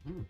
Hmm.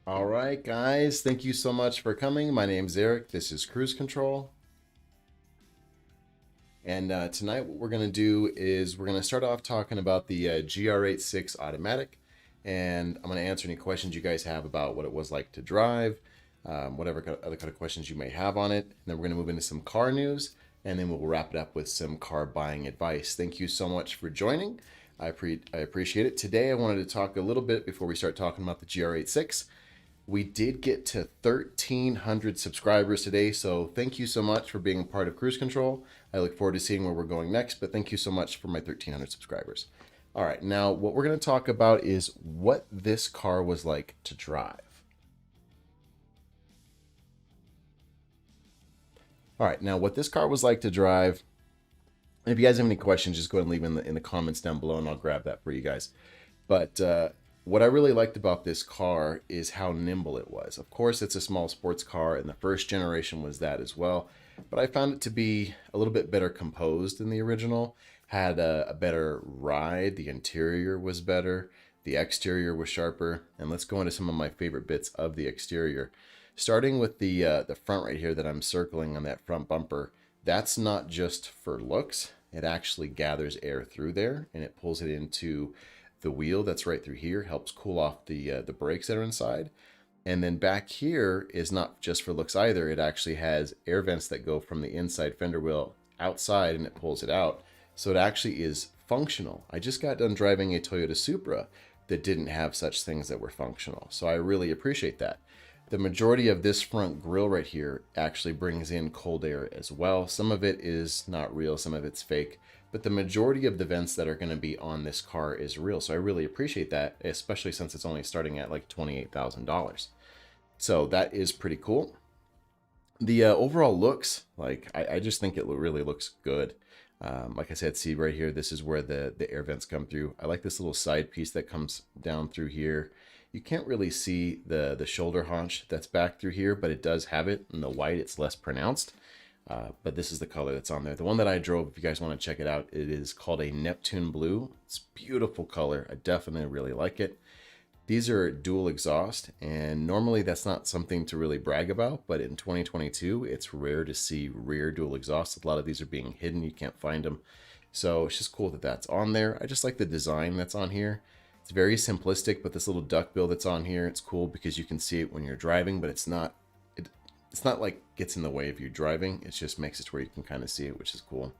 All right, guys, thank you so much for coming. My name's Eric. This is Cruise Control. And tonight what we're going to do is we're going to start off talking about the GR86 automatic. And I'm going to answer any questions you guys have about what it was like to drive, whatever other kind of questions you may have on it. And then we're going to move into some car news, and then we'll wrap it up with some car buying advice. Thank you so much for joining. I appreciate it. Today I wanted to talk a little bit before we start talking about the GR86. We did get to 1,300 subscribers today, so thank you so much for being a part of Cruise Control. I look forward to seeing where we're going next, but thank you so much for my 1,300 subscribers. All right, now what we're going to talk about is what this car was like to drive. All right, now what this car was like to drive, and if you guys have any questions, just go ahead and leave in the comments down below, and I'll grab that for you guys. But what I really liked about this car is how nimble it was. Of course, it's a small sports car, and the first generation was that as well. But I found it to be a little bit better composed than the original. Had a better ride. The interior was better. The exterior was sharper. And let's go into some of my favorite bits of the exterior. Starting with the front right here that I'm circling on that front bumper. That's not just for looks. It actually gathers air through there, and it pulls it into the wheel that's right through here, helps cool off the brakes that are inside. And then back here is not just for looks either. It actually has air vents that go from the inside fender wheel outside, and it pulls it out. So it actually is functional. I just got done driving a Toyota Supra that didn't have such things that were functional. So I really appreciate that. The majority of this front grille right here actually brings in cold air as well. Some of it is not real, some of it's fake. But the majority of the vents that are going to be on this car is real. So I really appreciate that, especially since it's only starting at like $28,000. So that is pretty cool. The overall looks, like, I just think it really looks good. Like I said, see right here, this is where the air vents come through. I like this little side piece that comes down through here. You can't really see the shoulder haunch that's back through here, but it does have it. In the white, it's less pronounced. But this is the color that's on there. The one that I drove, if you guys want to check it out, it is called a Neptune Blue. It's a beautiful color. I definitely really like it. These are dual exhaust, and normally that's not something to really brag about, but in 2022, it's rare to see rear dual exhaust. A lot of these are being hidden. You can't find them. So it's just cool that that's on there. I just like the design that's on here. It's very simplistic, but this little duckbill that's on here, it's cool because you can see it when you're driving, but it's not like gets in the way of you driving. It just makes it to where you can kind of see it, which is cool.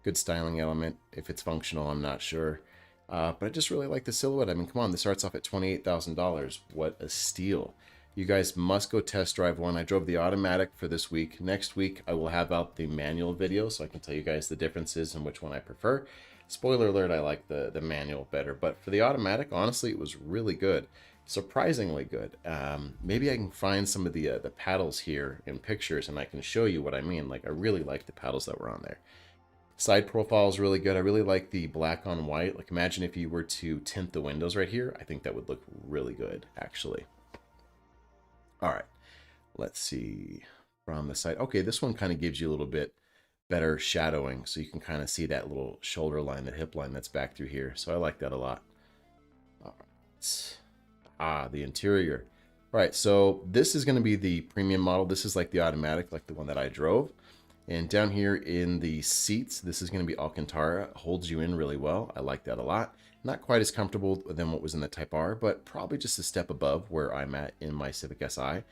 Good styling element. If it's functional, I'm not sure. But I just really like the silhouette. I mean, come on, this starts off at $28,000. What a steal. You guys must go test drive one. I drove the automatic for this week. Next week, I will have out the manual video so I can tell you guys the differences and which one I prefer. Spoiler alert, I like the manual better. But for the automatic, honestly, it was really good. Surprisingly good. Maybe I can find some of the paddles here in pictures and I can show you what I mean. Like, I really like the paddles that were on there. Side profile is really good. I really like the black on white. Like imagine if you were to tint the windows right here. I think that would look really good, actually. All right, let's see from the side. Okay, this one kind of gives you a little bit better shadowing, so you can kind of see that little shoulder line, the hip line that's back through here. So I like that a lot. All right. The interior. All right, so this is going to be the premium model. This is like the automatic, like the one that I drove. And down here in the seats, this is going to be Alcantara. Holds you in really well. I like that a lot. Not quite as comfortable than what was in the Type R, but probably just a step above where I'm at in my Civic Si.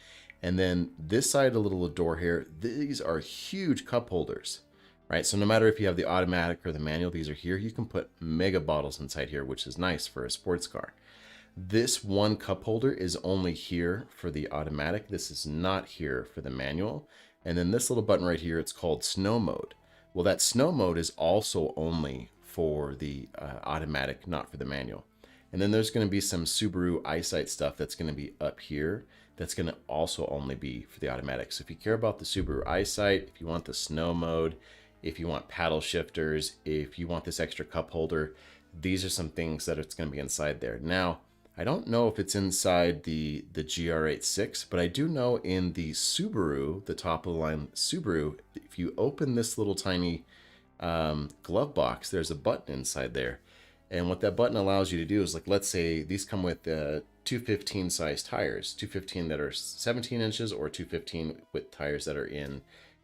And then this side, a little door here, these are huge cup holders, right? So no matter if you have the automatic or the manual, these are here. You can put mega bottles inside here, which is nice for a sports car. This one cup holder is only here for the automatic. This is not here for the manual. And then this little button right here, it's called snow mode. Well, that snow mode is also only for the automatic, not for the manual. And then there's going to be some Subaru EyeSight stuff that's going to be up here. That's going to also only be for the automatic. So if you care about the Subaru EyeSight, if you want the snow mode, if you want paddle shifters, if you want this extra cup holder, these are some things that it's going to be inside there. Now, I don't know if it's inside the GR86, but I do know in the Subaru, the top of the line Subaru, if you open this little tiny glove box, there's a button inside there. And what that button allows you to do is, like, let's say these come with 215 size tires, 215 that are 17 inches or 215 with tires that are in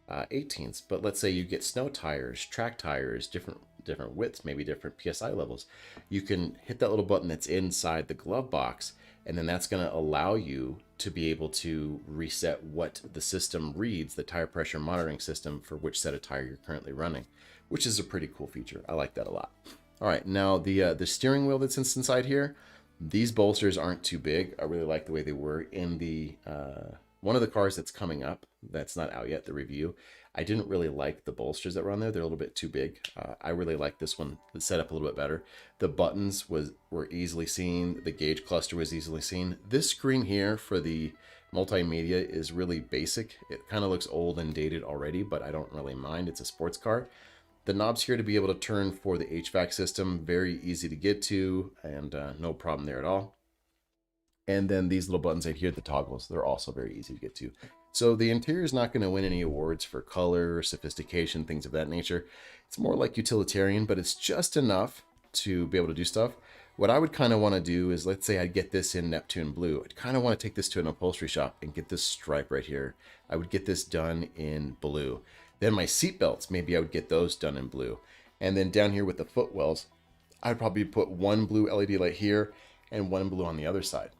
18s. But let's say you get snow tires, track tires, different widths, maybe different PSI levels. You can hit that little button that's inside the glove box, and then that's going to allow you to be able to reset what the system reads, the tire pressure monitoring system for which set of tire you're currently running, which is a pretty cool feature. I like that a lot. All right, now the steering wheel that's inside here, these bolsters aren't too big. I really like the way they were in the one of the cars that's coming up, that's not out yet, the review. I didn't really like the bolsters that were on there. They're a little bit too big. I really like this one, the setup a little bit better. The buttons were easily seen. The gauge cluster was easily seen. This screen here for the multimedia is really basic. It kind of looks old and dated already, but I don't really mind. It's a sports car. The knobs here to be able to turn for the HVAC system, very easy to get to, and no problem there at all. And then these little buttons right here, the toggles, they're also very easy to get to. So the interior is not going to win any awards for color, sophistication, things of that nature. It's more like utilitarian, but it's just enough to be able to do stuff. What I would kind of want to do is, let's say I'd get this in Neptune Blue. I'd kind of want to take this to an upholstery shop and get this stripe right here. I would get this done in blue. Then my seat belts, maybe I would get those done in blue. And then down here with the footwells, I'd probably put one blue LED light here and one blue on the other side.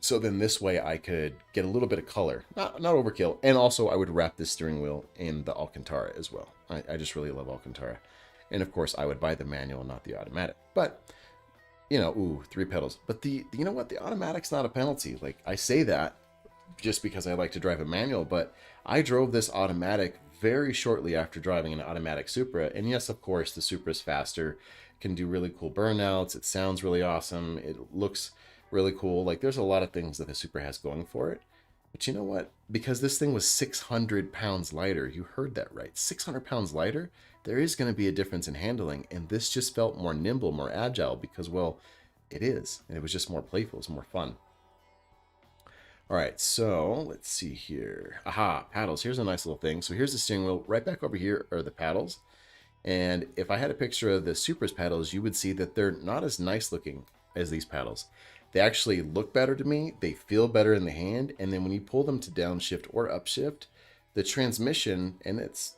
So then this way I could get a little bit of color, not overkill. And also I would wrap this steering wheel in the Alcantara as well. I just really love Alcantara. And of course I would buy the manual, not the automatic. But, you know, ooh, 3 pedals. But you know what? The automatic's not a penalty. Like, I say that just because I like to drive a manual, but I drove this automatic very shortly after driving an automatic Supra. And yes, of course, the Supra's faster, can do really cool burnouts. It sounds really awesome. It looks really cool. Like, there's a lot of things that the Supra has going for it. But you know what? Because this thing was 600 pounds lighter, you heard that right, 600 pounds lighter, there is going to be a difference in handling. And this just felt more nimble, more agile because, well, it is. And it was just more playful, it was more fun. All right, so let's see here. Aha, paddles. Here's a nice little thing. So here's the steering wheel. Right back over here are the paddles. And if I had a picture of the Supra's paddles, you would see that they're not as nice looking as these paddles. They actually look better to me. They feel better in the hand. And then when you pull them to downshift or upshift, the transmission, and that's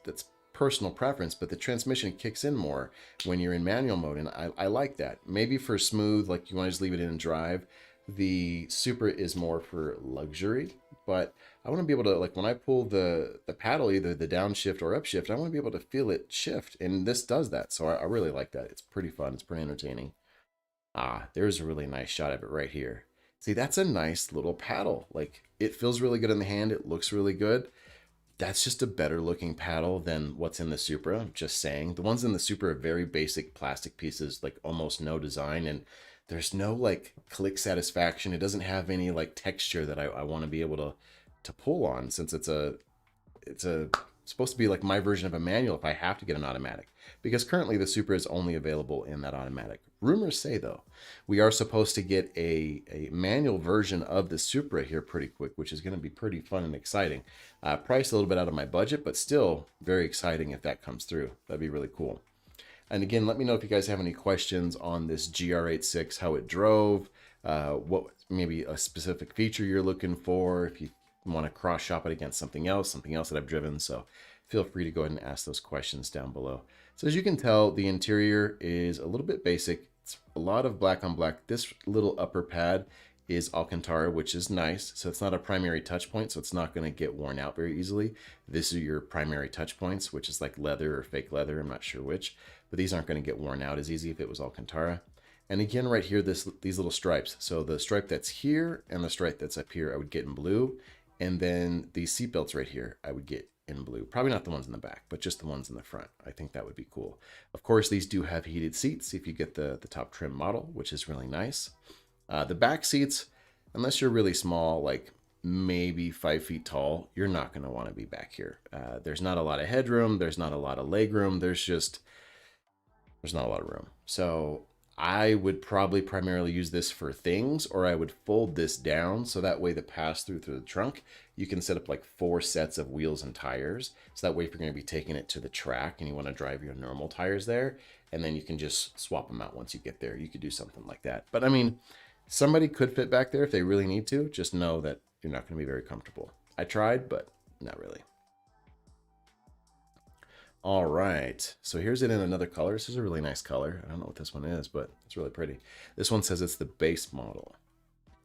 personal preference, but the transmission kicks in more when you're in manual mode. And I like that. Maybe for smooth, like you want to just leave it in and drive. The Supra is more for luxury, but I want to be able to, like, when I pull the paddle, either the downshift or upshift, I want to be able to feel it shift. And this does that. So I really like that. It's pretty fun. It's pretty entertaining. Ah, there's a really nice shot of it right here. See, that's a nice little paddle. Like, it feels really good in the hand. It looks really good. That's just a better looking paddle than what's in the Supra, just saying. The ones in the Supra are very basic plastic pieces, like almost no design, and there's no like click satisfaction. It doesn't have any like texture that I want to be able to pull on, since it's a supposed to be like my version of a manual if I have to get an automatic, because currently the Supra is only available in that automatic. Rumors say, though, we are supposed to get a manual version of the Supra here pretty quick, which is going to be pretty fun and exciting. Priced a little bit out of my budget, but still very exciting if that comes through. That'd be really cool. And again, let me know if you guys have any questions on this GR86, how it drove, what maybe a specific feature you're looking for, if you want to cross shop it against something else that I've driven. So feel free to go ahead and ask those questions down below. So as you can tell, the interior is a little bit basic. It's a lot of black on black. This little upper pad is Alcantara, which is nice. So it's not a primary touch point, so it's not going to get worn out very easily. This is your primary touch points, which is like leather or fake leather. I'm not sure which, but these aren't going to get worn out as easy if it was Alcantara. And again, right here, these little stripes. So the stripe that's here and the stripe that's up here, I would get in blue. And then these seatbelts right here, I would get in blue. Probably not the ones in the back, but just the ones in the front. I think that would be cool. Of course, these do have heated seats if you get the top trim model, which is really nice. The back seats, unless you're really small, like maybe 5 feet tall, you're not going to want to be back here. There's not a lot of headroom. There's not a lot of leg room. There's not a lot of room. So I would probably primarily use this for things, or I would fold this down so that way the pass through the trunk, you can set up like 4 sets of wheels and tires. So that way if you're going to be taking it to the track and you want to drive your normal tires there, and then you can just swap them out once you get there, you could do something like that. But I mean, somebody could fit back there if they really need to. Just know that you're not going to be very comfortable. I tried, but not really. All right, so here's it in another color. This is a really nice color. I don't know what this one is, but it's really pretty. This one says it's the base model.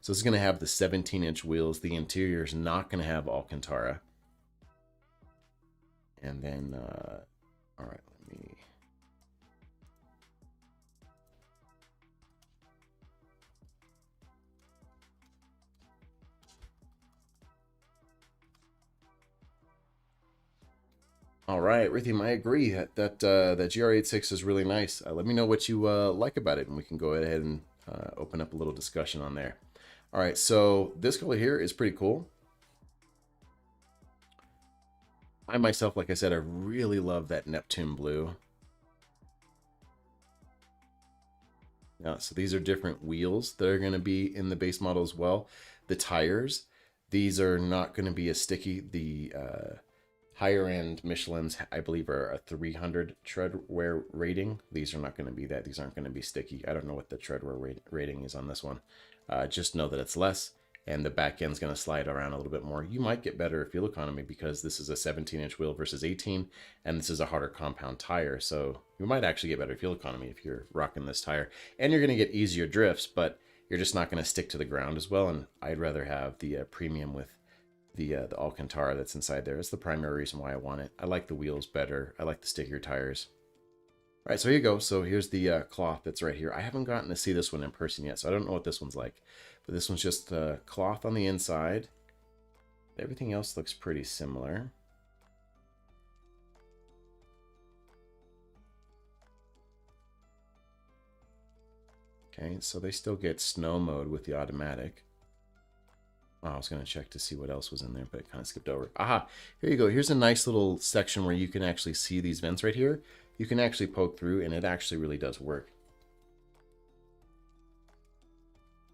So this is going to have the 17-inch wheels. The interior is not going to have Alcantara. And then, all right, let me... All right, Rhythm, I agree that GR86 is really nice. Let me know what you like about it, and we can go ahead and open up a little discussion on there. All right, so this color here is pretty cool. I myself, like I said, I really love that Neptune blue. Now, so these are different wheels that are going to be in the base model as well. The tires, these are not going to be as sticky. The higher end Michelin's, I believe, are a 300 tread wear rating. These are not going to be that. These aren't going to be sticky. I don't know what the tread wear rating is on this one. Just know that it's less, and the back end's going to slide around a little bit more. You might get better fuel economy because this is a 17-inch wheel versus 18, and this is a harder compound tire. So you might actually get better fuel economy if you're rocking this tire. And you're going to get easier drifts, but you're just not going to stick to the ground as well. And I'd rather have the premium with the Alcantara that's inside there. It's the primary reason why I want it. I like the wheels better. I like the stickier tires. All right, so here you go. So here's the cloth that's right here. I haven't gotten to see this one in person yet, so I don't know what this one's like. But this one's just cloth on the inside. Everything else looks pretty similar. Okay, so they still get snow mode with the automatic. Oh, I was going to check to see what else was in there, but it kind of skipped over. Aha, here you go. Here's a nice little section where you can actually see these vents right here. You can actually poke through, and it actually really does work.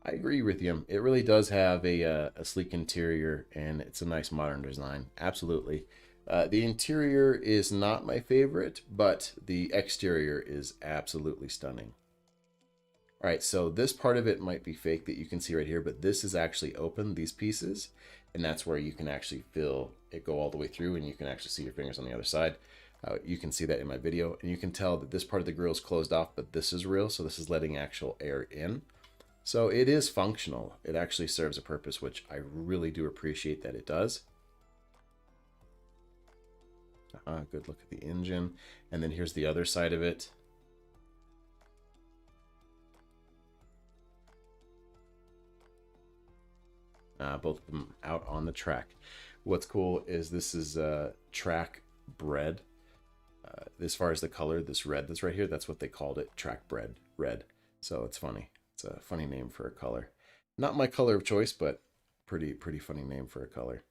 I agree with you. It really does have a sleek interior, and it's a nice modern design. Absolutely. The interior is not my favorite, but the exterior is absolutely stunning. All right, so this part of it might be fake that you can see right here, but this is actually open, these pieces, and that's where you can actually feel it go all the way through, and you can actually see your fingers on the other side. You can see that in my video, and you can tell that this part of the grill is closed off, but this is real, so this is letting actual air in. So it is functional. It actually serves a purpose, which I really do appreciate that it does. Good look at the engine, and then here's the other side of it. Both of them out on the track. What's cool is this is track bread. As far as the color, this red that's right here, that's what they called it, track bread red. So it's funny. It's a funny name for a color. Not my color of choice, but pretty funny name for a color.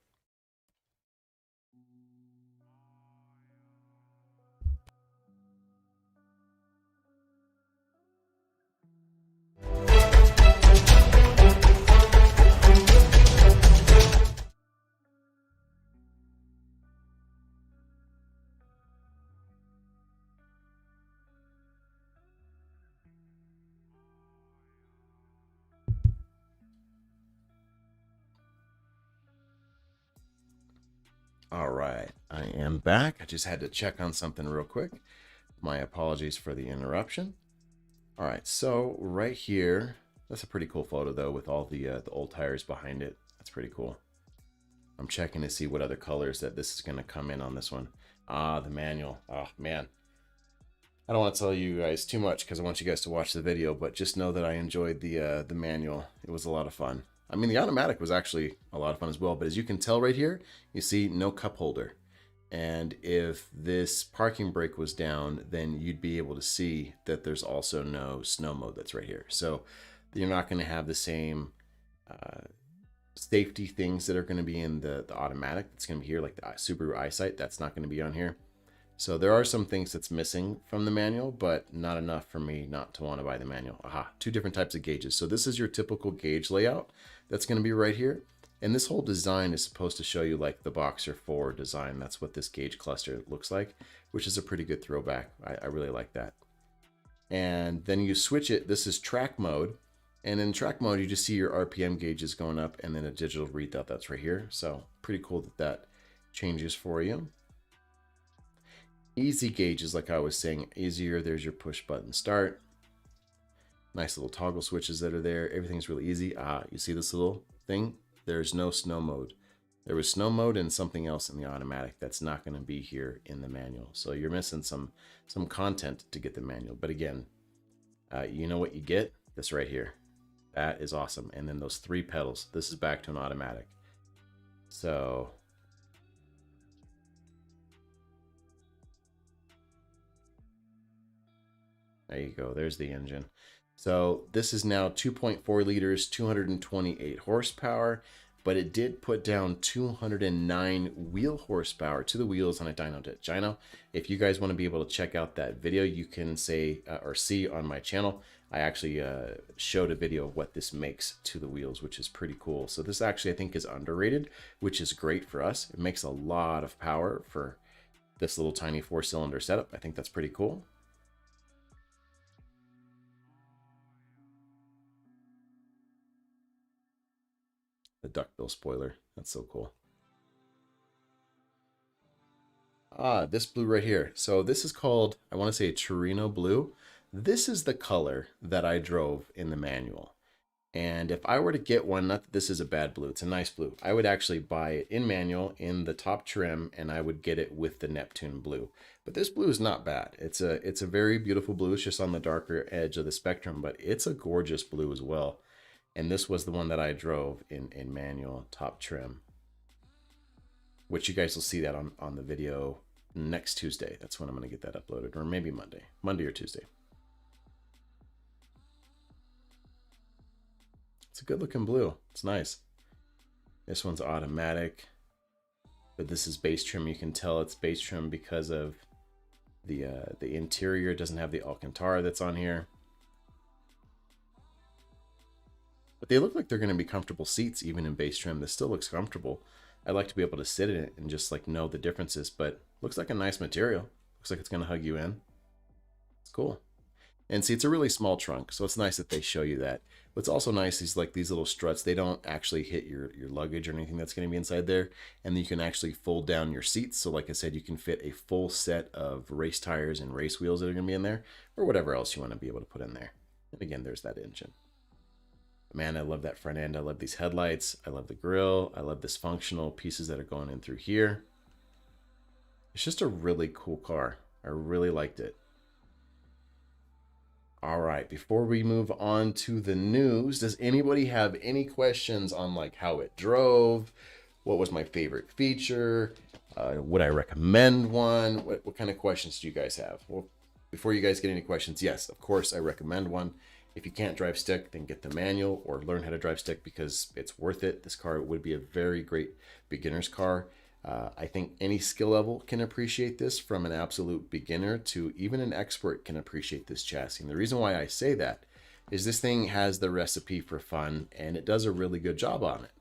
All right, I am back. I just had to check on something real quick. My apologies for the interruption. All right, so right here, that's a pretty cool photo though, with all the old tires behind it. That's pretty cool. I'm checking to see what other colors that this is going to come in on this one. Ah, the manual. Oh man, I don't want to tell you guys too much because I want you guys to watch the video, but just know that I enjoyed the manual. It was a lot of fun. I mean, the automatic was actually a lot of fun as well, but as you can tell right here, you see no cup holder. And if this parking brake was down, then you'd be able to see that there's also no snow mode that's right here. So you're not going to have the same safety things that are going to be in the automatic. That's going to be here, like the Subaru EyeSight. That's not going to be on here. So there are some things that's missing from the manual, but not enough for me not to want to buy the manual. Aha, two different types of gauges. So this is your typical gauge layout that's going to be right here. And this whole design is supposed to show you like the Boxer 4 design. That's what this gauge cluster looks like, which is a pretty good throwback. I really like that. And then you switch it. This is track mode. And in track mode, you just see your RPM gauges going up and then a digital readout that's right here. So pretty cool that that changes for you. Easy gauges, like I was saying, easier. There's your push button start. Nice little toggle switches that are there. Everything's really easy. Ah, you see this little thing? There's no snow mode. There was snow mode and something else in the automatic that's not going to be here in the manual. So you're missing some content to get the manual. But again, you know what you get? This right here. That is awesome. And then those 3 pedals. This is back to an automatic. So there you go. There's the engine. So this is now 2.4 liters, 228 horsepower, but it did put down 209 wheel horsepower to the wheels on a dyno dyno. If you guys want to be able to check out that video, you can say or see on my channel. I actually showed a video of what this makes to the wheels, which is pretty cool. So this actually I think is underrated, which is great for us. It makes a lot of power for this little tiny 4-cylinder setup. I think that's pretty cool. The duckbill spoiler. That's so cool. Ah, this blue right here. So this is called, I want to say Torino blue. This is the color that I drove in the manual. And if I were to get one, not that this is a bad blue, it's a nice blue. I would actually buy it in manual in the top trim and I would get it with the Neptune blue. But this blue is not bad. It's a very beautiful blue. It's just on the darker edge of the spectrum, but it's a gorgeous blue as well. And this was the one that I drove in manual top trim, which you guys will see that on the video next Tuesday. That's when I'm going to get that uploaded, or maybe Monday or Tuesday. It's a good looking blue. It's nice. This one's automatic, but this is base trim. You can tell it's base trim because of the interior. It doesn't have the Alcantara that's on here. But they look like they're going to be comfortable seats even in base trim. This still looks comfortable. I'd like to be able to sit in it and just like know the differences, but looks like a nice material. Looks like it's going to hug you in. It's cool. And see, it's a really small trunk, so it's nice that they show you that. What's also nice is like these little struts, they don't actually hit your luggage or anything that's going to be inside there. And you can actually fold down your seats. So like I said, you can fit a full set of race tires and race wheels that are going to be in there, or whatever else you want to be able to put in there. And again, there's that engine. Man, I love that front end. I love these headlights. I love the grille. I love this functional pieces that are going in through here. It's just a really cool car. I really liked it. All right, before we move on to the news, does anybody have any questions on like how it drove? What was my favorite feature? Would I recommend one? What kind of questions do you guys have? Well, before you guys get any questions, yes, of course, I recommend one. If you can't drive stick, then get the manual or learn how to drive stick because it's worth it. This car would be a very great beginner's car. I think any skill level can appreciate this, from an absolute beginner to even an expert can appreciate this chassis. And the reason why I say that is this thing has the recipe for fun and it does a really good job on it.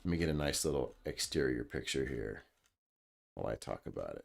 Let me get a nice little exterior picture here while I talk about it.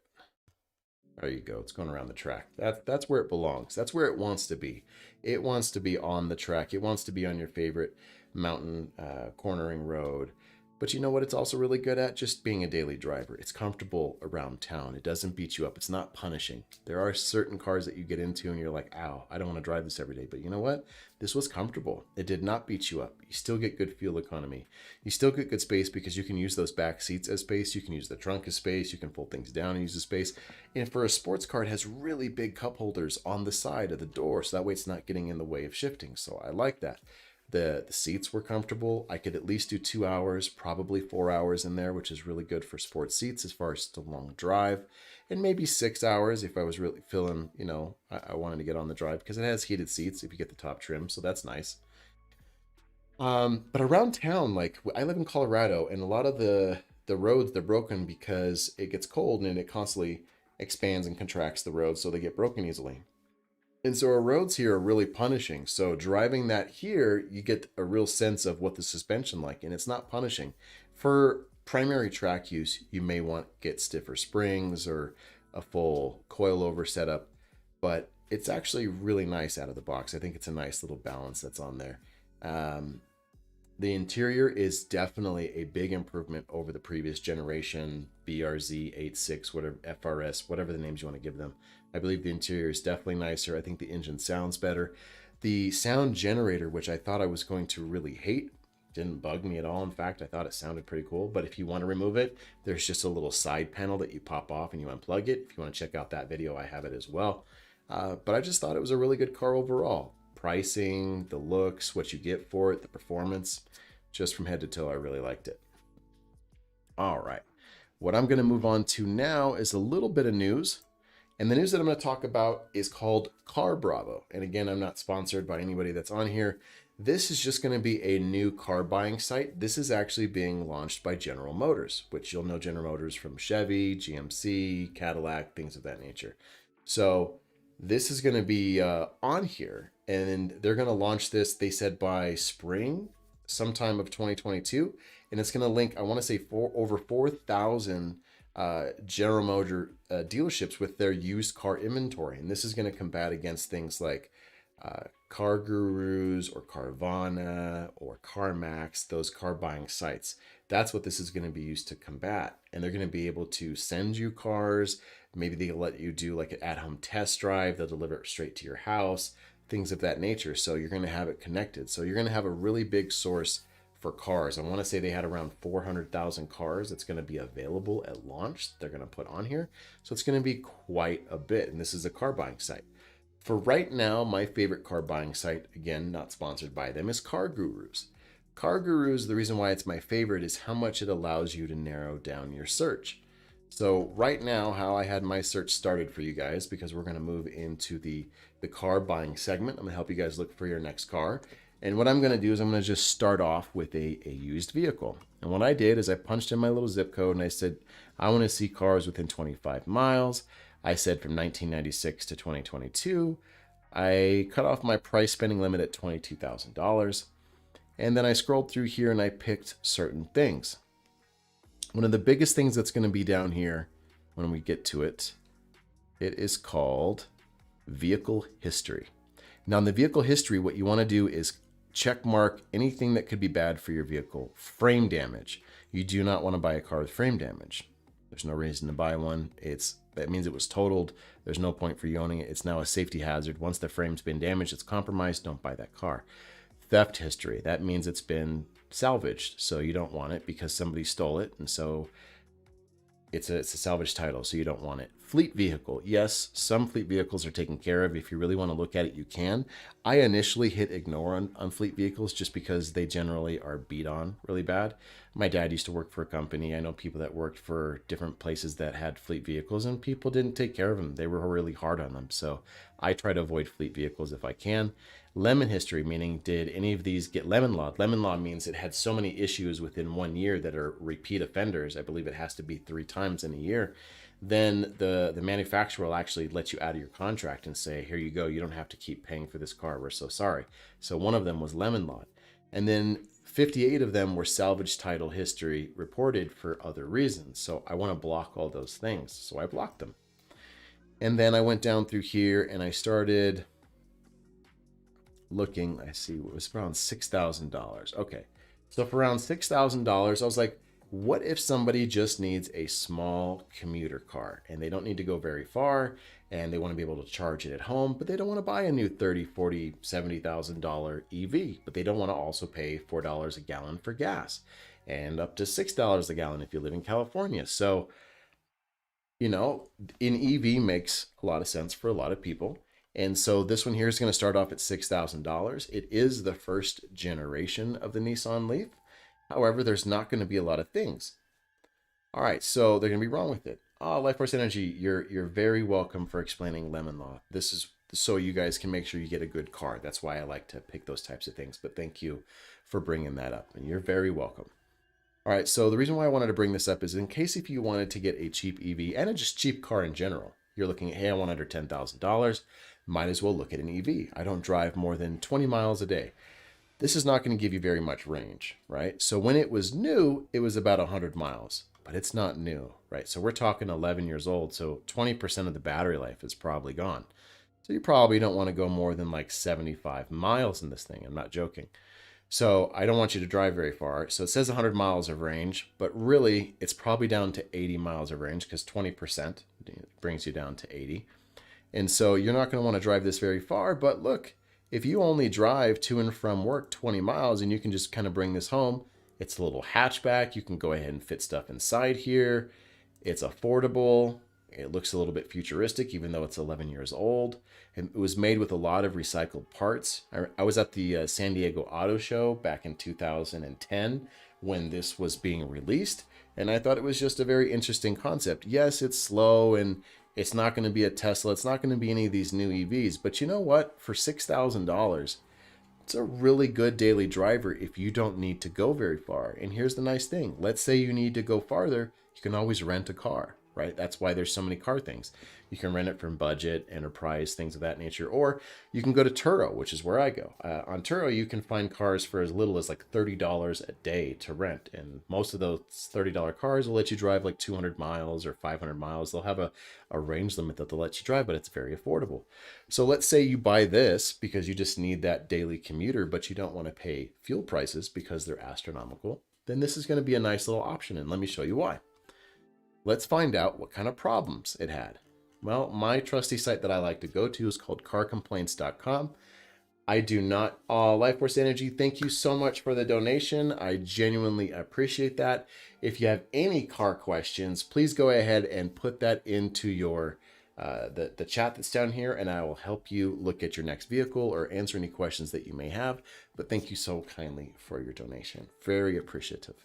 There you go. It's going around the track. That's where it belongs. That's where it wants to be. It wants to be on the track. It wants to be on your favorite mountain cornering road, But you know what it's also really good at? Just being a daily driver. It's comfortable around town. It doesn't beat you up. It's not punishing. There are certain cars that you get into and you're like, ow, I don't want to drive this every day. But you know what? This was comfortable. It did not beat you up. You still get good fuel economy. You still get good space because you can use those back seats as space. You can use the trunk as space. You can fold things down and use the space. And for a sports car, it has really big cup holders on the side of the door. So that way it's not getting in the way of shifting. So I like that. The seats were comfortable. I could at least do 2 hours, probably 4 hours in there, which is really good for sports seats as far as the long drive. And maybe 6 hours if I was really feeling, I wanted to get on the drive because it has heated seats if you get the top trim. So that's nice. But around town, like I live in Colorado and a lot of the roads, they're broken because it gets cold and it constantly expands and contracts the road. So they get broken easily. And so our roads here are really punishing. So driving that here, you get a real sense of what the suspension like, and it's not punishing. For primary track use, you may want to get stiffer springs or a full coilover setup, but it's actually really nice out of the box. I think it's a nice little balance that's on there. The interior is definitely a big improvement over the previous generation, BRZ86, whatever, FRS, whatever the names you want to give them. I believe the interior is definitely nicer. I think the engine sounds better. The sound generator, which I thought I was going to really hate, didn't bug me at all. In fact, I thought it sounded pretty cool. But if you want to remove it, there's just a little side panel that you pop off and you unplug it. If you want to check out that video, I have it as well. But I just thought it was a really good car overall. Pricing, the looks, what you get for it, the performance, just from head to toe, I really liked it. All right. What I'm going to move on to now is a little bit of news. And the news that I'm going to talk about is called Car Bravo. And again, I'm not sponsored by anybody that's on here. This is just going to be a new car buying site. This is actually being launched by General Motors, which you'll know General Motors from Chevy, GMC, Cadillac, things of that nature. So this is going to be on here, and they're going to launch this, they said, by spring, sometime of 2022. And it's going to link, I want to say, over 4,000 General Motors dealerships with their used car inventory. And this is going to combat against things like Car Gurus or Carvana or CarMax, those car buying sites. That's what this is going to be used to combat. And they're going to be able to send you cars. Maybe they'll let you do like an at-home test drive. They'll deliver it straight to your house, things of that nature. So you're going to have it connected. So you're going to have a really big source for cars. I want to say they had around 400,000 cars that's going to be available at launch. They're going to put on here. So it's going to be quite a bit. And this is a car buying site. For right now, my favorite car buying site, again, not sponsored by them, is Car Gurus. Car Gurus, the reason why it's my favorite is how much it allows you to narrow down your search. So right now, how I had my search started for you guys, because we're going to move into the car buying segment. I'm going to help you guys look for your next car. And what I'm going to do is I'm going to just start off with a used vehicle. And what I did is I punched in my little zip code and I said, I want to see cars within 25 miles. I said from 1996 to 2022. I cut off my price spending limit at $22,000. And then I scrolled through here and I picked certain things. One of the biggest things that's going to be down here when we get to it, it is called vehicle history. Now in the vehicle history, what you want to do is check mark anything that could be bad for your vehicle. Frame damage. You do not want to buy a car with frame damage. There's no reason to buy one. That means it was totaled. There's no point for you owning it. It's now a safety hazard. Once the frame's been damaged, it's compromised, don't buy that car. Theft history. That means it's been salvaged. So you don't want it because somebody stole it. And so it's a salvage title, so you don't want it. Fleet vehicle. Yes, some fleet vehicles are taken care of. If you really want to look at it, you can. I initially hit ignore on fleet vehicles just because they generally are beat on really bad. My dad used to work for a company. I know people that worked for different places that had fleet vehicles, and people didn't take care of them. They were really hard on them. So I try to avoid fleet vehicles if I can. Lemon history, meaning did any of these get lemon lawed? Lemon law means it had so many issues within 1 year that are repeat offenders. I believe it has to be 3 times in a year. Then the manufacturer will actually let you out of your contract and say, here you go, you don't have to keep paying for this car, we're so sorry. So one of them was lemon lawed. And then 58 of them were salvage title history reported for other reasons. So I want to block all those things. So I blocked them. And then I went down through here and I started looking. I see it was around $6,000. Okay. So for around $6,000, I was like, what if somebody just needs a small commuter car and they don't need to go very far and they want to be able to charge it at home, but they don't want to buy a new 30, 40, $70,000 EV, but they don't want to also pay $4 a gallon for gas and up to $6 a gallon if you live in California. So, you know, an EV makes a lot of sense for a lot of people. And so this one here is going to start off at $6,000. It is the first generation of the Nissan Leaf. However, there's not going to be a lot of things. All right, so they're going to be wrong with it. Oh, Life Force Energy, you're very welcome for explaining lemon law. This is so you guys can make sure you get a good car. That's why I like to pick those types of things. But thank you for bringing that up, and you're very welcome. All right, so the reason why I wanted to bring this up is in case if you wanted to get a cheap EV and a just cheap car in general, you're looking at, hey, I want under $10,000, might as well look at an EV. I don't drive more than 20 miles a day. This is not going to give you very much range, right? So when it was new, it was about 100 miles, but it's not new, right? So we're talking 11 years old, so 20% of the battery life is probably gone. So you probably don't want to go more than like 75 miles in this thing. I'm not joking. So I don't want you to drive very far. So it says 100 miles of range, but really it's probably down to 80 miles of range because 20% brings you down to 80. And so you're not going to want to drive this very far. But look, if you only drive to and from work 20 miles and you can just kind of bring this home, it's a little hatchback. You can go ahead and fit stuff inside here. It's affordable. It looks a little bit futuristic, even though it's 11 years old. And it was made with a lot of recycled parts. I was at the San Diego Auto Show back in 2010 when this was being released. And I thought it was just a very interesting concept. Yes, it's slow and it's not going to be a Tesla. It's not going to be any of these new EVs. But you know what? For $6,000, it's a really good daily driver if you don't need to go very far. And here's the nice thing. Let's say you need to go farther. You can always rent a car. Right? That's why there's so many car things. You can rent it from Budget, Enterprise, things of that nature, or you can go to Turo, which is where I go. On Turo, you can find cars for as little as like $30 a day to rent. And most of those $30 cars will let you drive like 200 miles or 500 miles. They'll have a range limit that they'll let you drive, but it's very affordable. So let's say you buy this because you just need that daily commuter, but you don't want to pay fuel prices because they're astronomical. Then this is going to be a nice little option. And let me show you why. Let's find out what kind of problems it had. Well, my trusty site that I like to go to is called carcomplaints.com. I do not, Life Force Energy, thank you so much for the donation. I genuinely appreciate that. If you have any car questions, please go ahead and put that into your the chat that's down here, and I will help you look at your next vehicle or answer any questions that you may have. But thank you so kindly for your donation. Very appreciative.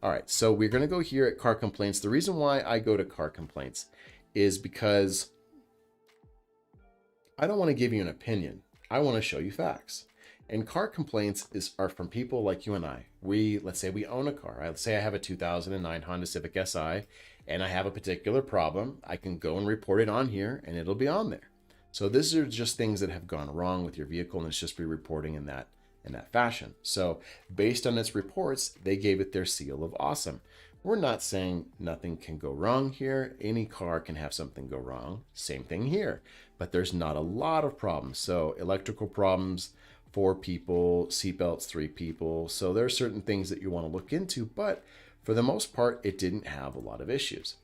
All right, so we're going to go here at Car Complaints. The reason why I go to Car Complaints is because I don't want to give you an opinion. I want to show you facts. And car complaints are from people like you and I. Let's say we own a car. Let's say I have a 2009 Honda Civic Si and I have a particular problem. I can go and report it on here and it'll be on there. So these are just things that have gone wrong with your vehicle, and it's just reporting in that fashion. So based on its reports, they gave it their seal of awesome. We're not saying nothing can go wrong here. Any car can have something go wrong. Same thing here, but there's not a lot of problems. So electrical problems, 4 people, seatbelts, 3 people. So there are certain things that you want to look into, but for the most part, it didn't have a lot of issues.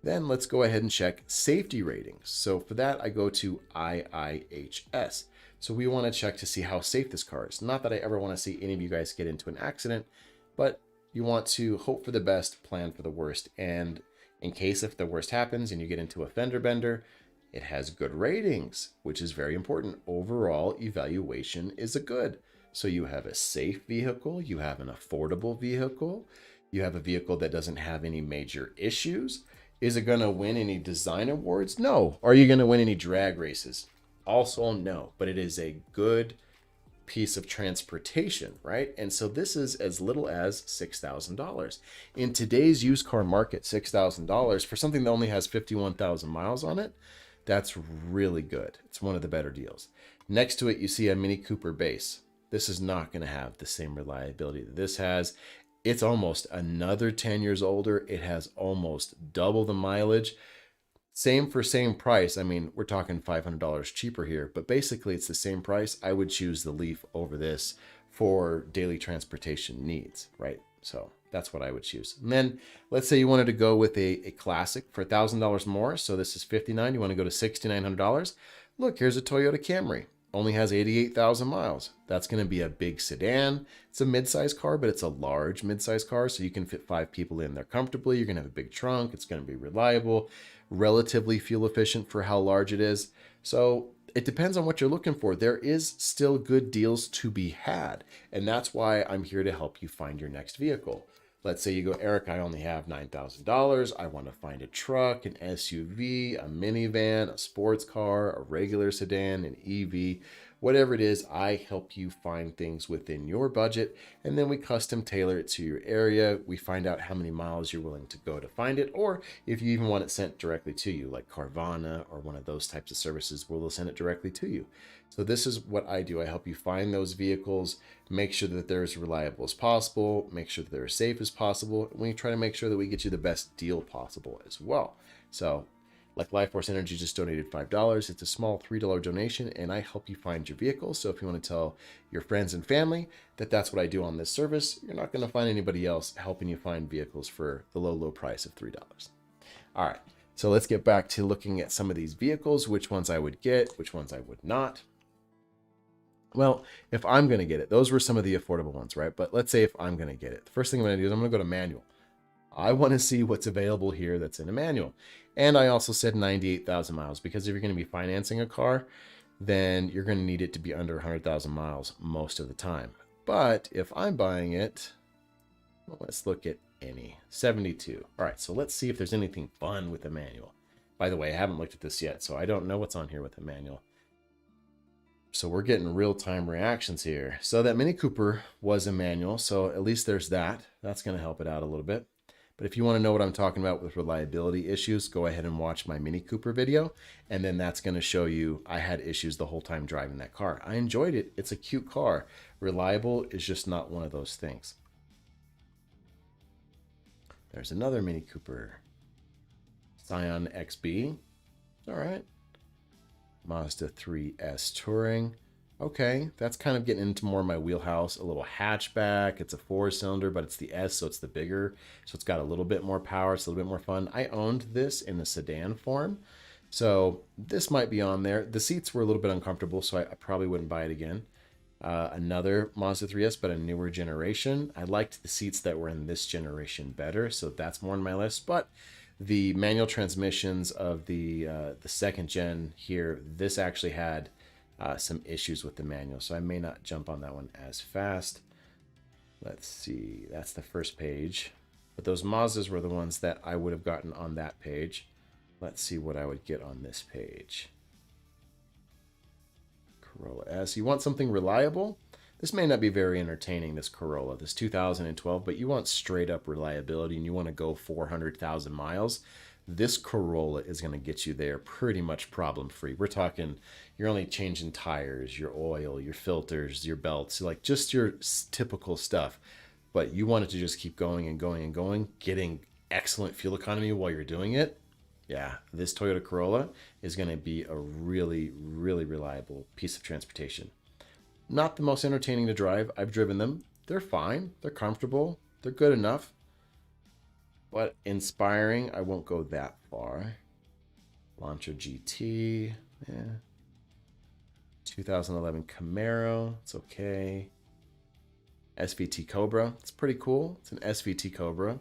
Then let's go ahead and check safety ratings. So for that, I go to IIHS. So we want to check to see how safe this car is. Not that I ever want to see any of you guys get into an accident, but you want to hope for the best, plan for the worst. And in case if the worst happens and you get into a fender bender, it has good ratings, which is very important. Overall evaluation is a good. So you have a safe vehicle, you have an affordable vehicle, you have a vehicle that doesn't have any major issues. Is it going to win any design awards? No. Are you going to win any drag races? Also no, but it is a good piece of transportation, right? And so this is as little as $6,000. In today's used car market, $6,000 for something that only has 51,000 miles on it, that's really good. It's one of the better deals. Next to it, you see a Mini Cooper base. This is not going to have the same reliability that this has. It's almost another 10 years older. It has almost double the mileage. Same for same price. I mean, we're talking $500 cheaper here, but basically it's the same price. I would choose the Leaf over this for daily transportation needs, right? So that's what I would choose. And then let's say you wanted to go with a classic for $1,000 more. So this is $59. You want to go to $6,900. Look, here's a Toyota Camry. Only has 88,000 miles. That's going to be a big sedan. It's a mid-size car, but it's a large mid-size car, so you can fit 5 people in there comfortably. You're going to have a big trunk. It's going to be reliable, relatively fuel efficient for how large it is. So it depends on what you're looking for. There is still good deals to be had, and that's why I'm here to help you find your next vehicle. Let's say you go, Eric, I only have $9,000. I want to find a truck, an SUV, a minivan, a sports car, a regular sedan, an EV, whatever it is. I help you find things within your budget, and then we custom tailor it to your area. We find out how many miles you're willing to go to find it, or if you even want it sent directly to you, like Carvana or one of those types of services where they'll send it directly to you. So this is what I do. I help you find those vehicles, make sure that they're as reliable as possible, make sure that they're as safe as possible. And we try to make sure that we get you the best deal possible as well. So like Life Force Energy just donated $5. It's a small $3 donation, and I help you find your vehicle. So if you want to tell your friends and family that that's what I do on this service, you're not going to find anybody else helping you find vehicles for the low price of $3. All right, so let's get back to looking at some of these vehicles, which ones I would get, which ones I would not. Well, if I'm going to get it, those were some of the affordable ones, right? But let's say if I'm going to get it, the first thing I'm going to do is I'm going to go to manual. I want to see what's available here that's in a manual. And I also said 98,000 miles, because if you're going to be financing a car, then you're going to need it to be under 100,000 miles most of the time. But if I'm buying it, well, let's look at any 72. All right, so let's see if there's anything fun with a manual. By the way, I haven't looked at this yet, so I don't know what's on here with a manual. So we're getting real-time reactions here. So that Mini Cooper was a manual, so at least there's that. That's going to help it out a little bit. But if you want to know what I'm talking about with reliability issues, go ahead and watch my Mini Cooper video, and then that's going to show you I had issues the whole time driving that car. I enjoyed it. It's a cute car. Reliable is just not one of those things. There's another Mini Cooper. Scion XB. All right. Mazda 3S Touring. Okay, that's kind of getting into more of my wheelhouse. A little hatchback. It's a 4-cylinder, but it's the S, so it's the bigger. So it's got a little bit more power. It's a little bit more fun. I owned this in the sedan form, so this might be on there. The seats were a little bit uncomfortable, so I probably wouldn't buy it again. Another Mazda 3S, but a newer generation. I liked the seats that were in this generation better, so that's more on my list. But the manual transmissions of the second gen here, this actually had some issues with the manual, so I may not jump on that one as fast. Let's see, that's the first page. But those Mazdas were the ones that I would have gotten on that page. Let's see what I would get on this page. Corolla S. You want something reliable? This may not be very entertaining, this Corolla, this 2012, but you want straight up reliability and you want to go 400,000 miles. This Corolla is going to get you there pretty much problem free. We're talking, you're only changing tires, your oil, your filters, your belts, like just your typical stuff. But you want it to just keep going and going and going, getting excellent fuel economy while you're doing it. Yeah, this Toyota Corolla is going to be a really, really reliable piece of transportation. Not the most entertaining to drive. I've driven them. They're fine. They're comfortable. They're good enough. But inspiring, I won't go that far. Lancia GT. Yeah. 2011 Camaro. It's okay. SVT Cobra. It's pretty cool. It's an SVT Cobra.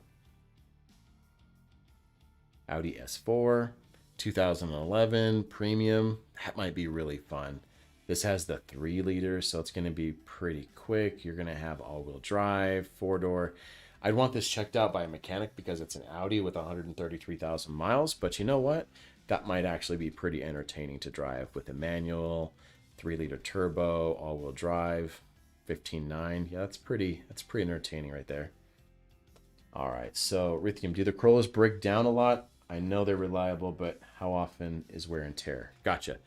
Audi S4. 2011 Premium. That might be really fun. This has the 3-liter, so it's going to be pretty quick. You're going to have all-wheel drive, 4-door. I'd want this checked out by a mechanic because it's an Audi with 133,000 miles. But you know what? That might actually be pretty entertaining to drive with a manual, 3-liter turbo, all-wheel drive, 15.9. Yeah, that's pretty entertaining right there. All right, so Rithium, do the Corollas break down a lot? I know they're reliable, but how often is wear and tear? Gotcha.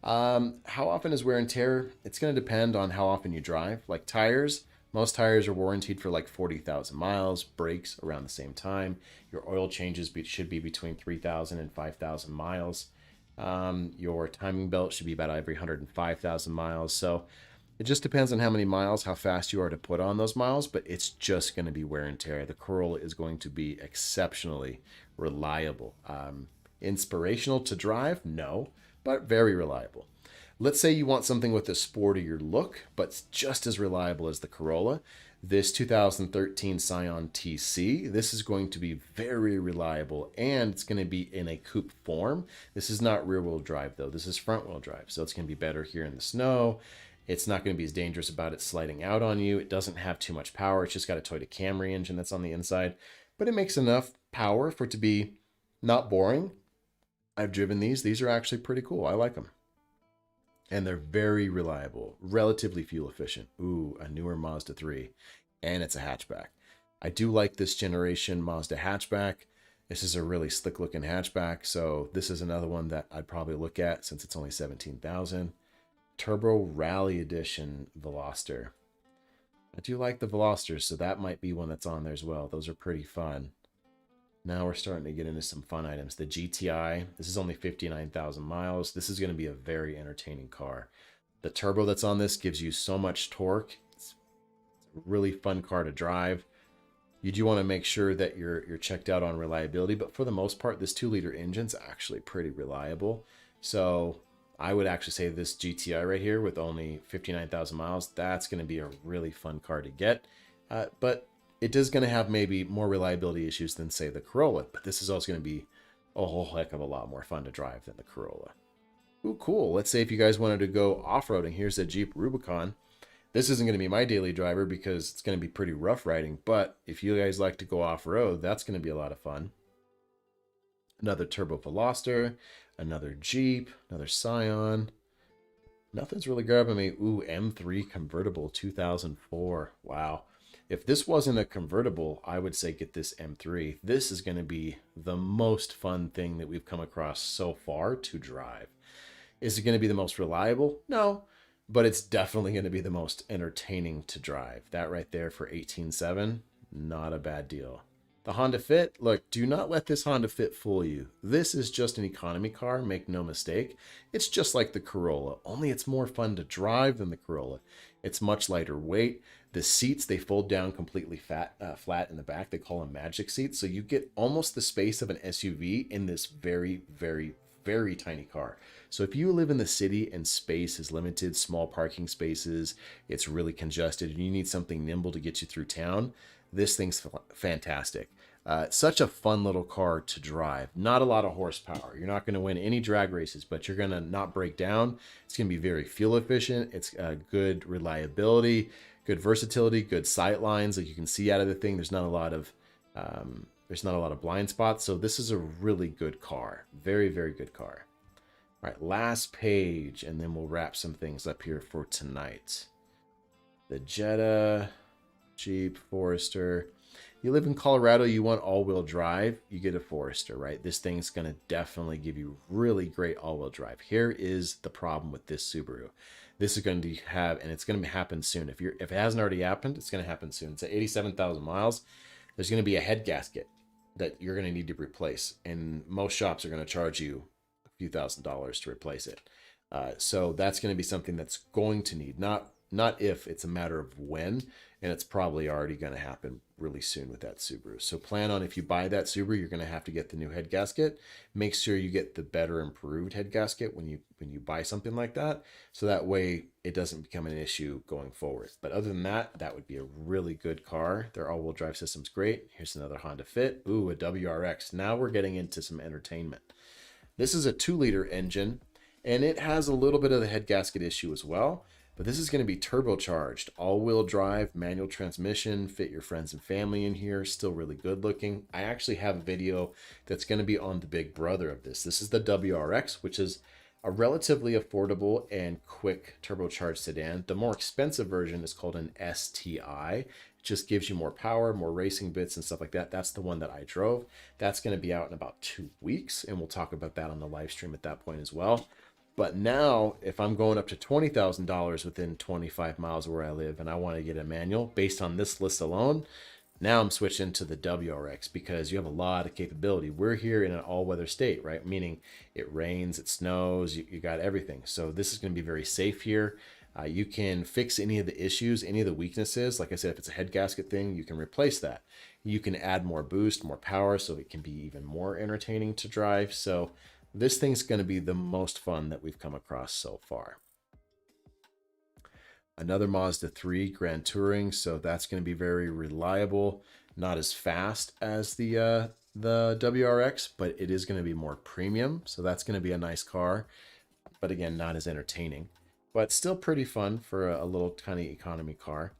How often is wear and tear? It's going to depend on how often you drive. Like tires, most tires are warranted for like 40,000 miles, brakes around the same time. Your oil changes should be between 3,000 and 5,000 miles. Your timing belt should be about every 105,000 miles. So It just depends on how many miles, how fast you are to put on those miles, but it's just going to be wear and tear. The Corolla is going to be exceptionally reliable. Inspirational to drive? No, but very reliable. Let's say you want something with a sportier look, but just as reliable as the Corolla. This 2013 Scion TC, this is going to be very reliable, and it's going to be in a coupe form. This is not rear-wheel drive, though. This is front-wheel drive, so it's going to be better here in the snow. It's not going to be as dangerous about it sliding out on you. It doesn't have too much power. It's just got a Toyota Camry engine that's on the inside, but it makes enough power for it to be not boring. I've driven these. These are actually pretty cool. I like them. And they're very reliable, relatively fuel efficient. Ooh, a newer Mazda 3, and it's a hatchback. I do like this generation Mazda hatchback. This is a really slick looking hatchback, so this is another one that I'd probably look at since it's only $17,000. Turbo Rally Edition Veloster. I do like the Velosters, so that might be one that's on there as well. Those are pretty fun. Now we're starting to get into some fun items. The GTI, this is only 59,000 miles. This is going to be a very entertaining car. The turbo that's on this gives you so much torque. It's a really fun car to drive. You do want to make sure that you're checked out on reliability, but for the most part, this 2-liter engine's actually pretty reliable. So I would actually say this GTI right here with only 59,000 miles, that's going to be a really fun car to get. But it is going to have maybe more reliability issues than, say, the Corolla, but this is also going to be a whole heck of a lot more fun to drive than the Corolla. Ooh, cool. Let's say if you guys wanted to go off-roading, here's a Jeep Rubicon. This isn't going to be my daily driver because it's going to be pretty rough riding, but if you guys like to go off-road, that's going to be a lot of fun. Another Turbo Veloster, another Jeep, another Scion. Nothing's really grabbing me. Ooh, M3 convertible 2004. Wow. If this wasn't a convertible, I would say get this M3. This is going to be the most fun thing that we've come across so far to drive. Is it going to be the most reliable? No, but it's definitely going to be the most entertaining to drive. That right there for $18,700, not a bad deal. The Honda Fit, look, do not let this Honda Fit fool you. This is just an economy car, make no mistake. It's just like the Corolla, only it's more fun to drive than the Corolla. It's much lighter weight. The seats, they fold down completely flat in the back. They call them magic seats. So you get almost the space of an SUV in this very, very, very tiny car. So if you live in the city and space is limited, small parking spaces, it's really congested, and you need something nimble to get you through town, this thing's fantastic. Such a fun little car to drive. Not a lot of horsepower. You're not going to win any drag races, but you're going to not break down. It's going to be very fuel efficient. It's good reliability, good versatility, good sight lines. Like you can see out of the thing, there's not a lot of blind spots. So this is a really good car. Very, very good car. All right, last page, and then we'll wrap some things up here for tonight. The Jetta, Jeep, Forester. You live in Colorado, you want all-wheel drive, you get a Forester, right? This thing's going to definitely give you really great all-wheel drive. Here is the problem with this Subaru. This is going to have, and it's going to happen soon. If it hasn't already happened, it's going to happen soon. It's at 87,000 miles. There's going to be a head gasket that you're going to need to replace, and most shops are going to charge you a few $1,000s to replace it. So that's going to be something that's going to need, not if, it's a matter of when, and it's probably already going to happen really soon with that Subaru. So plan on, if you buy that Subaru, you're going to have to get the new head gasket. Make sure you get the better improved head gasket when you buy something like that, so that way it doesn't become an issue going forward. But other than that, that would be a really good car. Their all-wheel drive system's great. Here's another Honda Fit. Ooh, a WRX. Now we're getting into some entertainment. This is a 2-liter engine, and it has a little bit of the head gasket issue as well. But this is going to be turbocharged, all-wheel drive, manual transmission, fit your friends and family in here, still really good looking. I actually have a video that's going to be on the big brother of this. This is the WRX, which is a relatively affordable and quick turbocharged sedan. The more expensive version is called an STI. It just gives you more power, more racing bits and stuff like that. That's the one that I drove. That's going to be out in about 2 weeks, and we'll talk about that on the live stream at that point as well. But now, if I'm going up to $20,000 within 25 miles of where I live and I want to get a manual, based on this list alone, now I'm switching to the WRX because you have a lot of capability. We're here in an all-weather state, right? Meaning it rains, it snows, you got everything. So this is going to be very safe here. You can fix any of the issues, any of the weaknesses. Like I said, if it's a head gasket thing, you can replace that. You can add more boost, more power, so it can be even more entertaining to drive. So this thing's going to be the most fun that we've come across so far. Another Mazda 3 Grand Touring, so that's going to be very reliable. Not as fast as the WRX, but it is going to be more premium, so that's going to be a nice car. But again, not as entertaining, but still pretty fun for a little tiny economy car.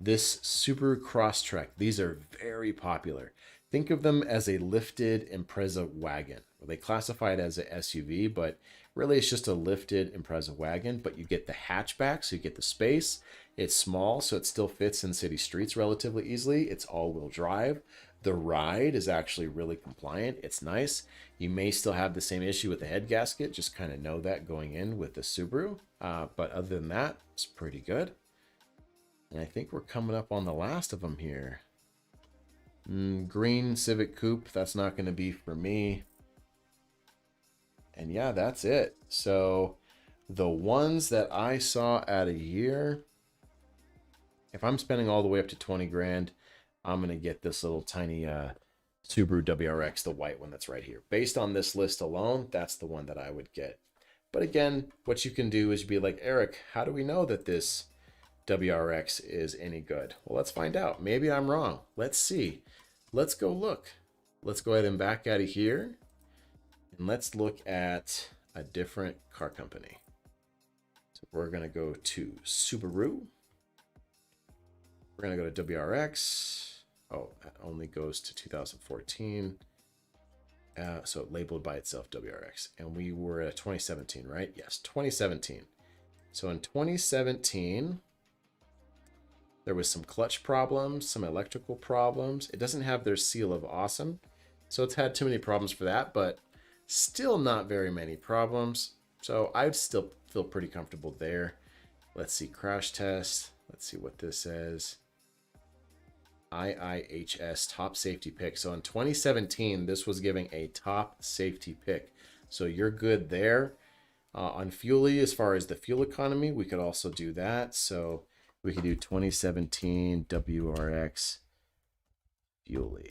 This Subaru Crosstrek, these are very popular. Think of them as a lifted Impreza wagon. They classify it as an SUV, but really it's just a lifted Impreza wagon, but you get the hatchback, so you get the space. It's small, so it still fits in city streets relatively easily. It's all-wheel drive. The ride is actually really compliant. It's nice. You may still have the same issue with the head gasket. Just kind of know that going in with the Subaru. But other than that, it's pretty good. And I think we're coming up on the last of them here. Green Civic Coupe. That's not going to be for me. And yeah, that's it. So the ones that I saw at a year, if I'm spending all the way up to 20 grand, I'm going to get this little tiny Subaru WRX, the white one that's right here. Based on this list alone, that's the one that I would get. But again, what you can do is be like, Eric, how do we know that this WRX is any good? Well, let's find out. Maybe I'm wrong. Let's see. Let's go look. Let's go ahead and back out of here. And let's look at a different car company. So we're going to go to Subaru. We're going to go to WRX. Oh, that only goes to 2014. So labeled by itself WRX. And we were at 2017, right? Yes, 2017. So in 2017, there was some clutch problems, some electrical problems. It doesn't have their seal of awesome. So it's had too many problems for that, but still not very many problems. So I'd still feel pretty comfortable there. Let's see, crash test. Let's see what this says. IIHS top safety pick. So in 2017, this was giving a top safety pick. So you're good there. On Fuelie, as far as the fuel economy, we could also do that. So we could do 2017 WRX Fuelie.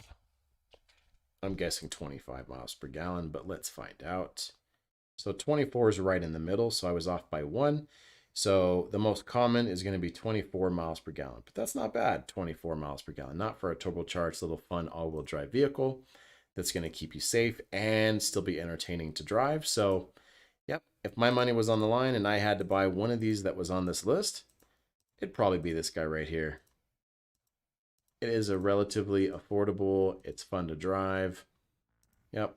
I'm guessing 25 miles per gallon, but let's find out. So 24 is right in the middle, so I was off by 1. So the most common is going to be 24 miles per gallon, but that's not bad, 24 miles per gallon. Not for a turbocharged little fun all-wheel drive vehicle that's going to keep you safe and still be entertaining to drive. So, yep, if my money was on the line and I had to buy one of these that was on this list, it'd probably be this guy right here. It is a relatively affordable, it's fun to drive. Yep.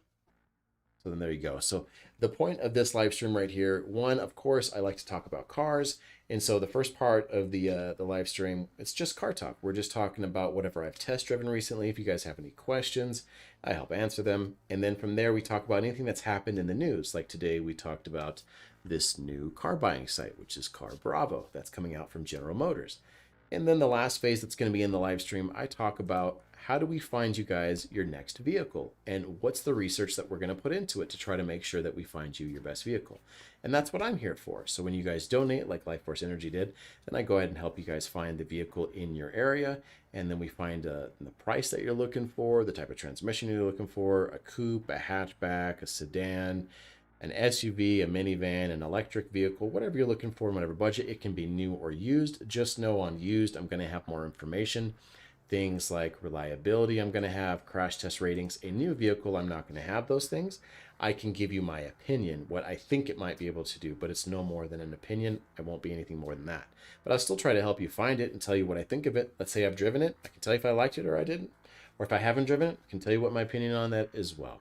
So then there you go. So the point of this live stream right here, one, of course, I like to talk about cars. And so the first part of the live stream, it's just car talk. We're just talking about whatever I've test driven recently. If you guys have any questions, I help answer them. And then from there, we talk about anything that's happened in the news. Like today, we talked about this new car buying site, which is Car Bravo. That's coming out from General Motors. And then the last phase that's going to be in the live stream, I talk about how do we find you guys your next vehicle and what's the research that we're going to put into it to try to make sure that we find you your best vehicle. And that's what I'm here for. So when you guys donate, like Life Force Energy did, then I go ahead and help you guys find the vehicle in your area. And then we find the price that you're looking for, the type of transmission you're looking for, a coupe, a hatchback, a sedan, an SUV, a minivan, an electric vehicle, whatever you're looking for, whatever budget. It can be new or used. Just know on used, I'm going to have more information. Things like reliability, I'm going to have crash test ratings. A new vehicle, I'm not going to have those things. I can give you my opinion, what I think it might be able to do, but it's no more than an opinion. It won't be anything more than that. But I'll still try to help you find it and tell you what I think of it. Let's say I've driven it. I can tell you if I liked it or I didn't. Or if I haven't driven it, I can tell you what my opinion on that as well.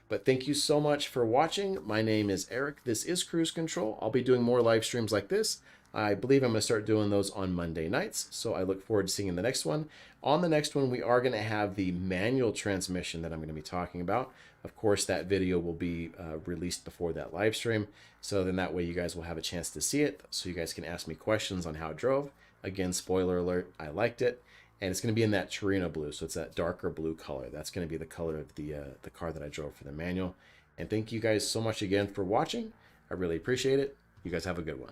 But thank you so much for watching. My name is Eric. This is Cruise Control. I'll be doing more live streams like this. I believe I'm going to start doing those on Monday nights. So I look forward to seeing you in the next one. On the next one, we are going to have the manual transmission that I'm going to be talking about. Of course, that video will be released before that live stream. So then that way you guys will have a chance to see it. So you guys can ask me questions on how it drove. Again, spoiler alert, I liked it. And it's going to be in that Torino blue. So it's that darker blue color. That's going to be the color of the car that I drove for the manual. And thank you guys so much again for watching. I really appreciate it. You guys have a good one.